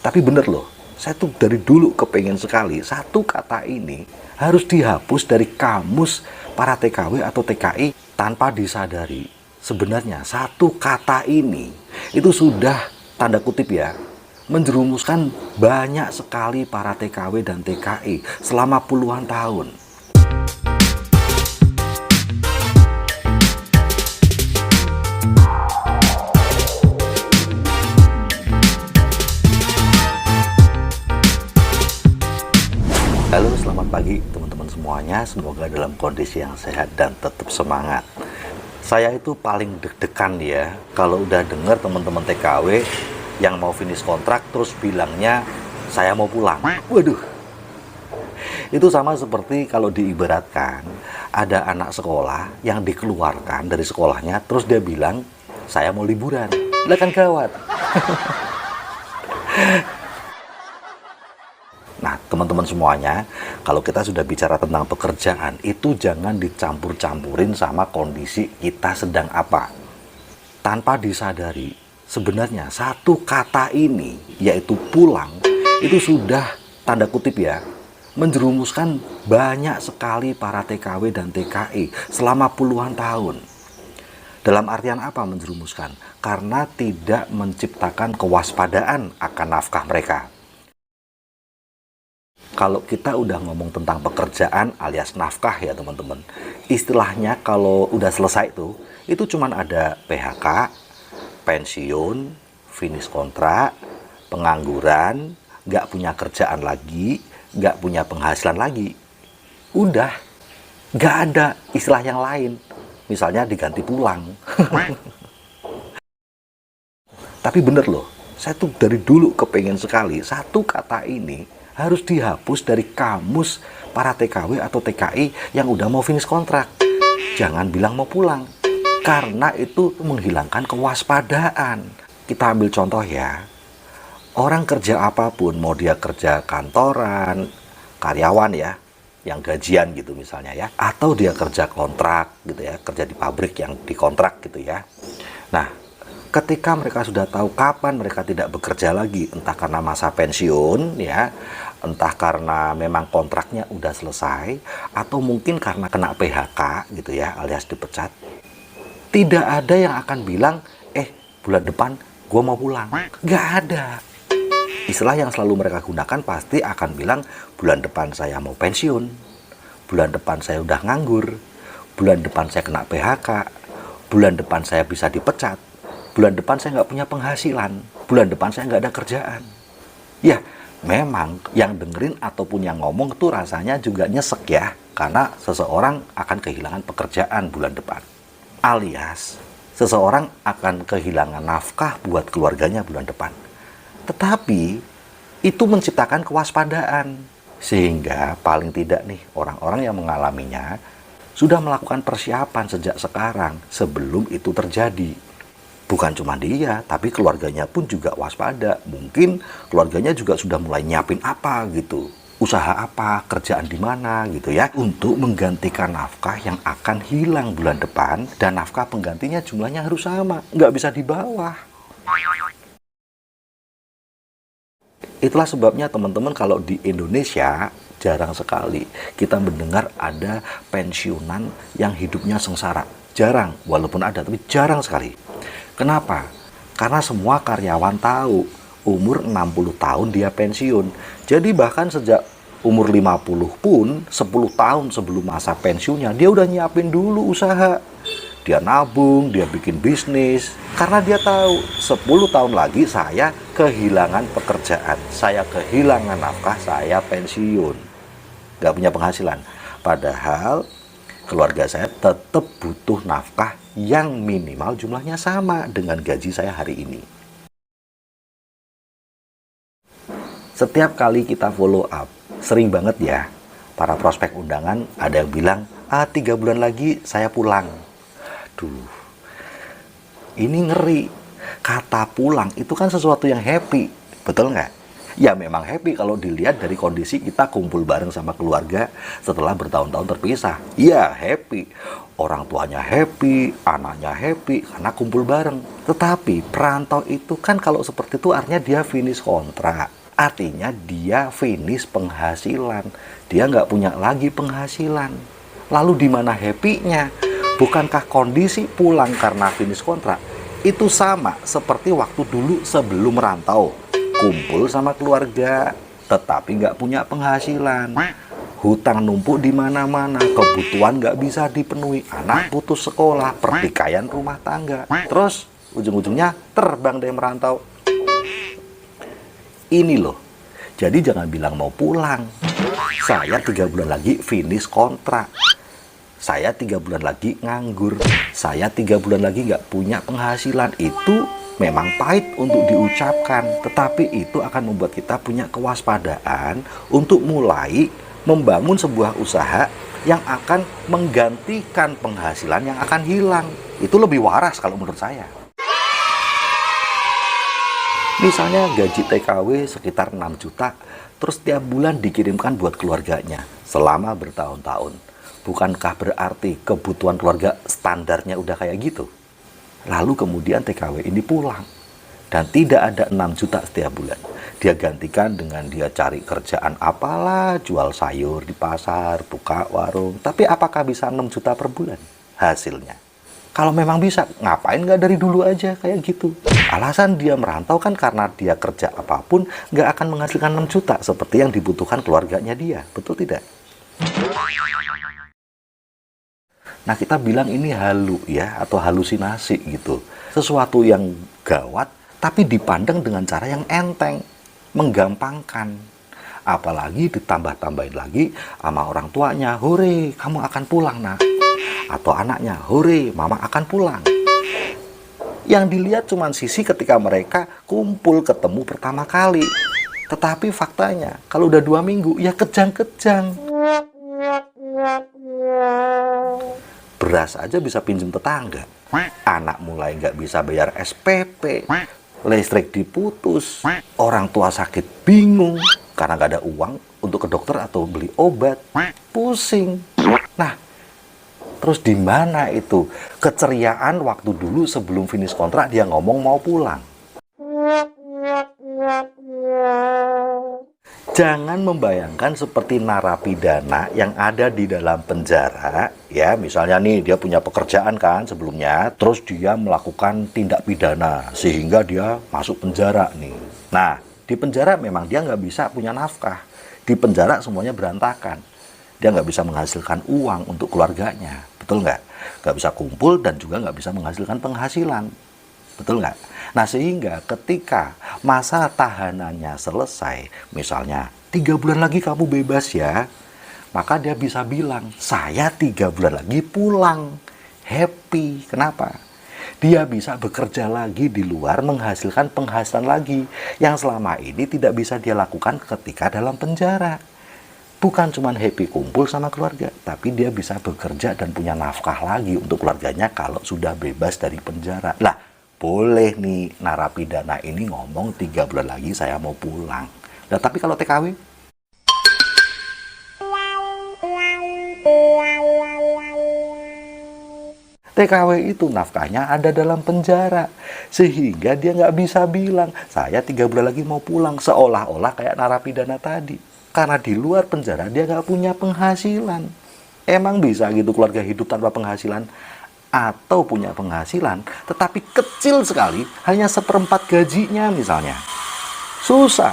Tapi bener loh, saya tuh dari dulu kepengen sekali satu kata ini harus dihapus dari kamus para TKW atau TKI tanpa disadari. Sebenarnya satu kata ini itu sudah tanda kutip ya, menjerumuskan banyak sekali para TKW dan TKI selama puluhan tahun. Halo, selamat pagi teman-teman semuanya. Semoga dalam kondisi yang sehat dan tetap semangat. Saya itu paling deg-degan ya kalau udah dengar teman-teman TKW yang mau finish kontrak terus bilangnya saya mau pulang. Waduh. Itu sama seperti kalau diibaratkan ada anak sekolah yang dikeluarkan dari sekolahnya terus dia bilang saya mau liburan. Lah kan gawat. Nah, teman-teman semuanya, kalau kita sudah bicara tentang pekerjaan, itu jangan dicampur-campurin sama kondisi kita sedang apa. Tanpa disadari, sebenarnya satu kata ini, yaitu pulang, itu sudah tanda kutip ya, menjerumuskan banyak sekali para TKW dan TKI selama puluhan tahun. Dalam artian apa menjerumuskan? Karena tidak menciptakan kewaspadaan akan nafkah mereka. Kalau kita udah ngomong tentang pekerjaan alias nafkah ya teman-teman, istilahnya kalau udah selesai itu cuman ada PHK, pensiun, finish kontrak, pengangguran, nggak punya kerjaan lagi, nggak punya penghasilan lagi. Udah, nggak ada istilah yang lain. Misalnya diganti pulang. Tapi bener loh, saya tuh dari dulu kepengen sekali satu kata ini harus dihapus dari kamus para TKW atau TKI yang udah mau finish kontrak. Jangan bilang mau pulang, karena itu menghilangkan kewaspadaan. Kita ambil contoh ya, orang kerja apapun, mau dia kerja kantoran, karyawan ya, yang gajian gitu misalnya ya, atau dia kerja kontrak gitu ya, kerja di pabrik yang dikontrak gitu ya. Nah, ketika mereka sudah tahu kapan mereka tidak bekerja lagi, entah karena masa pensiun ya, entah karena memang kontraknya udah selesai, atau mungkin karena kena PHK gitu ya, alias dipecat, tidak ada yang akan bilang, bulan depan gue mau pulang. Nggak ada. Istilah yang selalu mereka gunakan pasti akan bilang, bulan depan saya mau pensiun, bulan depan saya udah nganggur, bulan depan saya kena PHK, bulan depan saya bisa dipecat, bulan depan saya nggak punya penghasilan, bulan depan saya nggak ada kerjaan. Ya, memang yang dengerin ataupun yang ngomong tuh rasanya juga nyesek ya, karena seseorang akan kehilangan pekerjaan bulan depan. Alias, seseorang akan kehilangan nafkah buat keluarganya bulan depan. Tetapi, itu menciptakan kewaspadaan. Sehingga paling tidak nih, orang-orang yang mengalaminya sudah melakukan persiapan sejak sekarang sebelum itu terjadi. Bukan cuma dia, tapi keluarganya pun juga waspada. Mungkin keluarganya juga sudah mulai nyiapin apa gitu. Usaha apa, kerjaan di mana gitu ya. Untuk menggantikan nafkah yang akan hilang bulan depan. Dan nafkah penggantinya jumlahnya harus sama. Nggak bisa di bawah. Itulah sebabnya teman-teman kalau di Indonesia jarang sekali kita mendengar ada pensiunan yang hidupnya sengsara. Jarang, walaupun ada, tapi jarang sekali. Kenapa? Karena semua karyawan tahu umur 60 tahun dia pensiun. Jadi bahkan sejak umur 50 pun 10 tahun sebelum masa pensiunnya dia udah nyiapin dulu usaha. Dia nabung, dia bikin bisnis. Karena dia tahu 10 tahun lagi saya kehilangan pekerjaan. Saya kehilangan nafkah, saya pensiun. Gak punya penghasilan. Padahal keluarga saya tetap butuh nafkah yang minimal jumlahnya sama dengan gaji saya hari ini. Setiap kali kita follow up, sering banget ya, para prospek undangan ada yang bilang, 3 bulan lagi saya pulang. Duh, ini ngeri. Kata pulang itu kan sesuatu yang happy, betul nggak? Ya memang happy kalau dilihat dari kondisi kita kumpul bareng sama keluarga setelah bertahun-tahun terpisah. Iya happy, orang tuanya happy, anaknya happy karena kumpul bareng. Tetapi perantau itu kan kalau seperti itu artinya dia finish kontrak. Artinya dia finish penghasilan. Dia nggak punya lagi penghasilan. Lalu di mana happy-nya? Bukankah kondisi pulang karena finish kontrak itu sama seperti waktu dulu sebelum merantau? Kumpul sama keluarga, tetapi nggak punya penghasilan. Hutang numpuk di mana-mana, kebutuhan nggak bisa dipenuhi, anak putus sekolah, pertikaian rumah tangga. Terus ujung-ujungnya terbang dari merantau. Ini loh, jadi jangan bilang mau pulang. Saya 3 bulan lagi finish kontrak. Saya 3 bulan lagi nganggur. Saya 3 bulan lagi nggak punya penghasilan. Itu memang pahit untuk diucapkan, tetapi itu akan membuat kita punya kewaspadaan untuk mulai membangun sebuah usaha yang akan menggantikan penghasilan yang akan hilang. Itu lebih waras kalau menurut saya. Misalnya gaji TKW sekitar 6 juta, terus tiap bulan dikirimkan buat keluarganya selama bertahun-tahun. Bukankah berarti kebutuhan keluarga standarnya udah kayak gitu? Lalu kemudian TKW ini pulang dan tidak ada 6 juta setiap bulan. Dia gantikan dengan dia cari kerjaan apalah, jual sayur di pasar, buka warung. Tapi apakah bisa 6 juta per bulan hasilnya? Kalau memang bisa, ngapain nggak dari dulu aja kayak gitu? Alasan dia merantau kan karena dia kerja apapun nggak akan menghasilkan 6 juta seperti yang dibutuhkan keluarganya dia. Betul tidak? Nah kita bilang ini halu ya, atau halusinasi gitu. Sesuatu yang gawat tapi dipandang dengan cara yang enteng, menggampangkan. Apalagi ditambah-tambahin lagi sama orang tuanya, hore kamu akan pulang nak. Atau anaknya, hore mama akan pulang. Yang dilihat cuma sisi ketika mereka kumpul ketemu pertama kali. Tetapi faktanya kalau udah 2 minggu ya kejang-kejang. Beras aja bisa pinjem tetangga. Anak mulai nggak bisa bayar SPP. Listrik diputus. Orang tua sakit bingung karena nggak ada uang untuk ke dokter atau beli obat. Pusing. Nah, terus di mana itu keceriaan waktu dulu sebelum finish kontrak dia ngomong mau pulang? Jangan membayangkan seperti narapidana yang ada di dalam penjara, ya misalnya nih dia punya pekerjaan kan sebelumnya, terus dia melakukan tindak pidana sehingga dia masuk penjara nih. Nah di penjara memang dia nggak bisa punya nafkah, di penjara semuanya berantakan, dia nggak bisa menghasilkan uang untuk keluarganya, betul nggak? Nggak bisa kumpul dan juga nggak bisa menghasilkan penghasilan, betul nggak? Nah sehingga ketika masa tahanannya selesai, misalnya 3 bulan lagi kamu bebas ya, maka dia bisa bilang, saya 3 bulan lagi pulang, happy. Kenapa? Dia bisa bekerja lagi di luar, menghasilkan penghasilan lagi, yang selama ini tidak bisa dia lakukan ketika dalam penjara. Bukan cuma happy kumpul sama keluarga, tapi dia bisa bekerja dan punya nafkah lagi untuk keluarganya kalau sudah bebas dari penjara. Lah, boleh nih narapidana ini ngomong 3 bulan lagi saya mau pulang. Nah, tapi kalau TKW? TKW itu nafkahnya ada dalam penjara. Sehingga dia nggak bisa bilang, saya 3 bulan lagi mau pulang. Seolah-olah kayak narapidana tadi. Karena di luar penjara dia nggak punya penghasilan. Emang bisa gitu keluarga hidup tanpa penghasilan? Atau punya penghasilan tetapi kecil sekali, hanya 1/4 gajinya misalnya. Susah.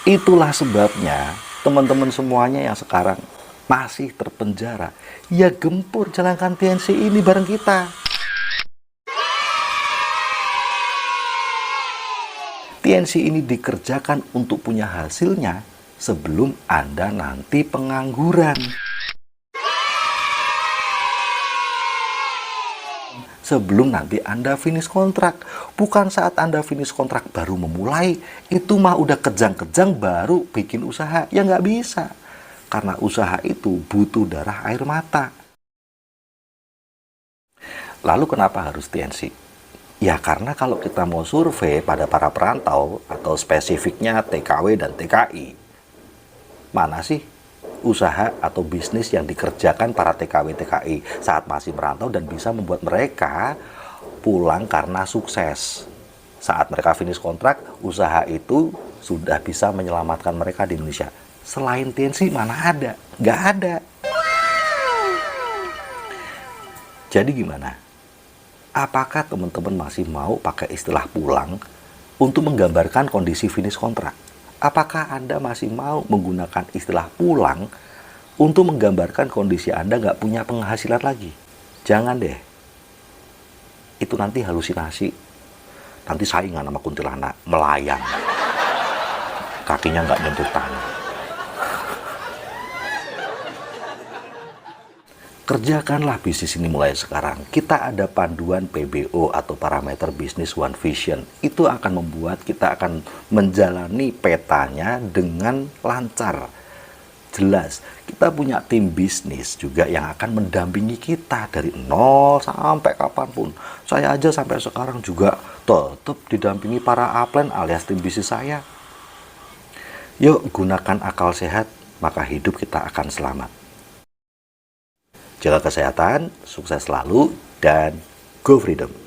Itulah sebabnya teman-teman semuanya yang sekarang masih terpenjara, ya gempur jalankan TNC ini bareng kita. TNC ini dikerjakan untuk punya hasilnya sebelum Anda nanti pengangguran. Sebelum nanti Anda finish kontrak. Bukan saat Anda finish kontrak baru memulai. Itu mah udah kejang-kejang baru bikin usaha. Ya nggak bisa. Karena usaha itu butuh darah air mata. Lalu kenapa harus TNC? Ya karena kalau kita mau survei pada para perantau atau spesifiknya TKW dan TKI, mana sih usaha atau bisnis yang dikerjakan para TKW TKI saat masih merantau dan bisa membuat mereka pulang karena sukses. Saat mereka finish kontrak, usaha itu sudah bisa menyelamatkan mereka di Indonesia. Selain TNC mana ada? Nggak ada. Jadi gimana? Apakah teman-teman masih mau pakai istilah pulang untuk menggambarkan kondisi finish kontrak? Apakah Anda masih mau menggunakan istilah pulang untuk menggambarkan kondisi Anda nggak punya penghasilan lagi? Jangan deh. Itu nanti halusinasi. Nanti saingan sama kuntilanak, melayang. Kakinya nggak nyentuh tanah. Kerjakanlah bisnis ini mulai sekarang. Kita ada panduan PBO atau parameter bisnis One Vision. Itu akan membuat kita akan menjalani petanya dengan lancar. Jelas, kita punya tim bisnis juga yang akan mendampingi kita dari nol sampai kapanpun. Saya aja sampai sekarang juga tetap didampingi para upline alias tim bisnis saya. Yuk gunakan akal sehat, maka hidup kita akan selamat. Jaga kesehatan, sukses selalu, dan go freedom!